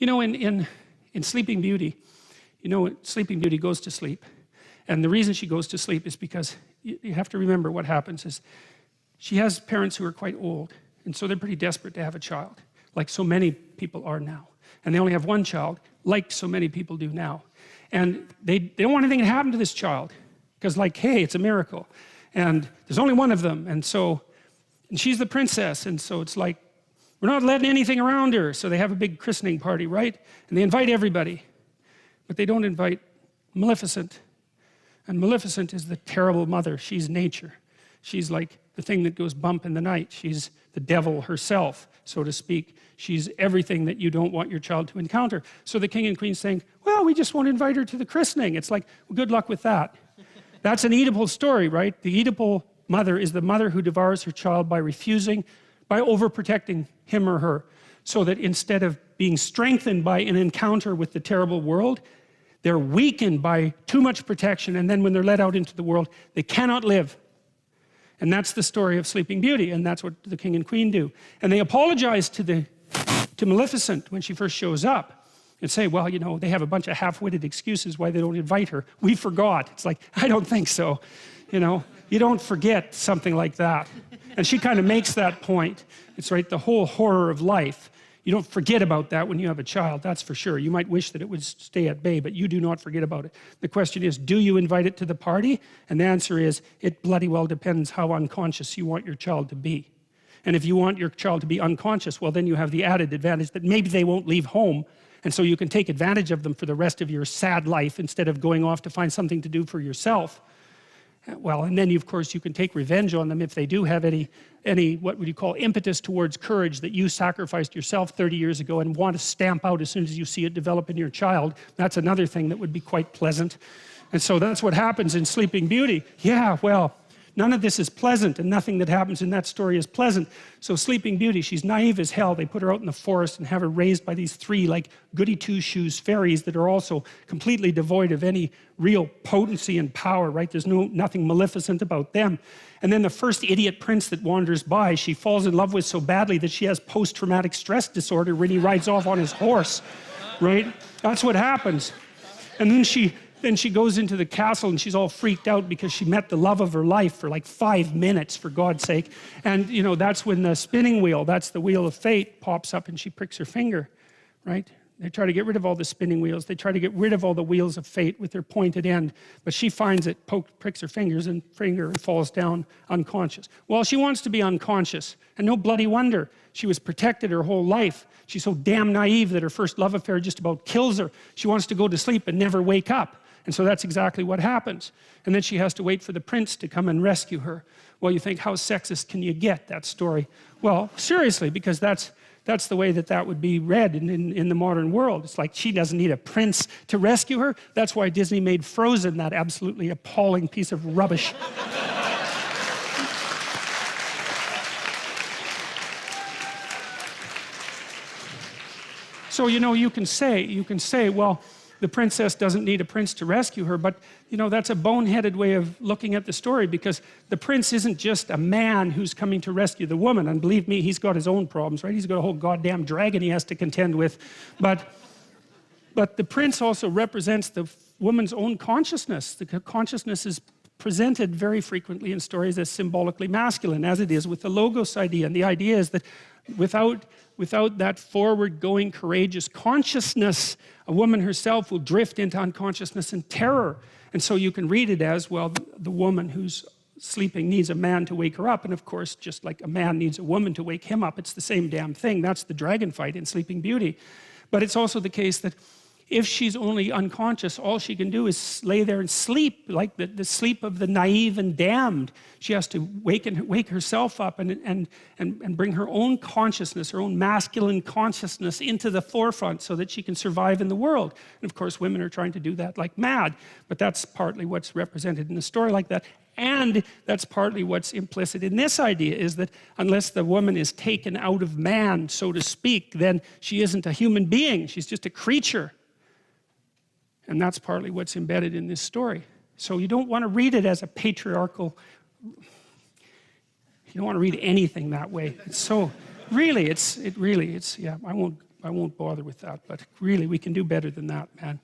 You know, in Sleeping Beauty, you know, Sleeping Beauty goes to sleep. And the reason she goes to sleep is because you have to remember what happens is she has parents who are quite old. And so they're pretty desperate to have a child, like so many people are now. And they only have one child, like so many people do now. And they don't want anything to happen to this child. Because like, hey, it's a miracle. And there's only one of them. And she's the princess. And so it's like, we're not letting anything around her. So they have a big christening party, right? And they invite everybody. But they don't invite Maleficent. And Maleficent is the terrible mother. She's nature. She's like the thing that goes bump in the night. She's the devil herself, so to speak. She's everything that you don't want your child to encounter. So the king and queen saying, well, we just won't invite her to the christening. It's like, well, good luck with that. That's an Oedipal story, right? The Oedipal mother is the mother who devours her child by refusing, by overprotecting him or her, so that instead of being strengthened by an encounter with the terrible world, they're weakened by too much protection, and then when they're let out into the world, they cannot live. And that's the story of Sleeping Beauty, and that's what the king and queen do. And they apologize to Maleficent when she first shows up and say, well, you know, they have a bunch of half-witted excuses why they don't invite her. We forgot. It's like, I don't think so. You know, you don't forget something like that. And she kind of makes that point. It's right, the whole horror of life. You don't forget about that when you have a child, that's for sure. You might wish that it would stay at bay, but you do not forget about it. The question is, do you invite it to the party? And the answer is, it bloody well depends how unconscious you want your child to be. And if you want your child to be unconscious, well, then you have the added advantage that maybe they won't leave home, and so you can take advantage of them for the rest of your sad life instead of going off to find something to do for yourself. Well, and then of course you can take revenge on them if they do have any what would you call impetus towards courage that you sacrificed yourself 30 years ago and want to stamp out as soon as you see it develop in your child. That's another thing that would be quite pleasant. And so that's what happens in Sleeping Beauty. Yeah, well, none of this is pleasant, and nothing that happens in that story is pleasant. So Sleeping Beauty, she's naive as hell. They put her out in the forest and have her raised by these three like goody two-shoes fairies that are also completely devoid of any real potency and power, right? There's nothing maleficent about them. And then the first idiot prince that wanders by, she falls in love with so badly that she has post-traumatic stress disorder when he rides off on his horse, right? That's what happens. And then she goes into the castle and she's all freaked out because she met the love of her life for like 5 minutes, for God's sake. And you know, that's when the spinning wheel, that's the wheel of fate, pops up and she pricks her finger, right? They try to get rid of all the spinning wheels. They try to get rid of all the wheels of fate with their pointed end, but she finds it, pricks her finger and falls down unconscious. Well, she wants to be unconscious, and no bloody wonder. She was protected her whole life. She's so damn naive that her first love affair just about kills her. She wants to go to sleep and never wake up. And so that's exactly what happens. And then she has to wait for the prince to come and rescue her. Well, you think, how sexist can you get, that story? Well, seriously, because that's the way that would be read in the modern world. It's like she doesn't need a prince to rescue her. That's why Disney made Frozen that absolutely appalling piece of rubbish. So, you know, you can say, well, the princess doesn't need a prince to rescue her, but you know, that's a boneheaded way of looking at the story, because the prince isn't just a man who's coming to rescue the woman. And believe me, he's got his own problems, right? He's got a whole goddamn dragon he has to contend with. But the prince also represents the woman's own consciousness. The consciousness is presented very frequently in stories as symbolically masculine, as it is with the Logos idea. And the idea is that without that forward-going, courageous consciousness, a woman herself will drift into unconsciousness and terror. And so you can read it as, well, the woman who's sleeping needs a man to wake her up. And of course, just like a man needs a woman to wake him up, it's the same damn thing. That's the dragon fight in Sleeping Beauty. But it's also the case that if she's only unconscious, all she can do is lay there and sleep, like the sleep of the naive and damned. She has to wake herself up and bring her own consciousness, her own masculine consciousness into the forefront so that she can survive in the world. And of course, women are trying to do that like mad, but that's partly what's represented in the story like that. And that's partly what's implicit in this idea, is that unless the woman is taken out of man, so to speak, then she isn't a human being. She's just a creature. And that's partly what's embedded in this story. So you don't want to read it as a patriarchal, you don't want to read anything that way. It's so, really, yeah, I won't won't bother with that, but really we can do better than that, man.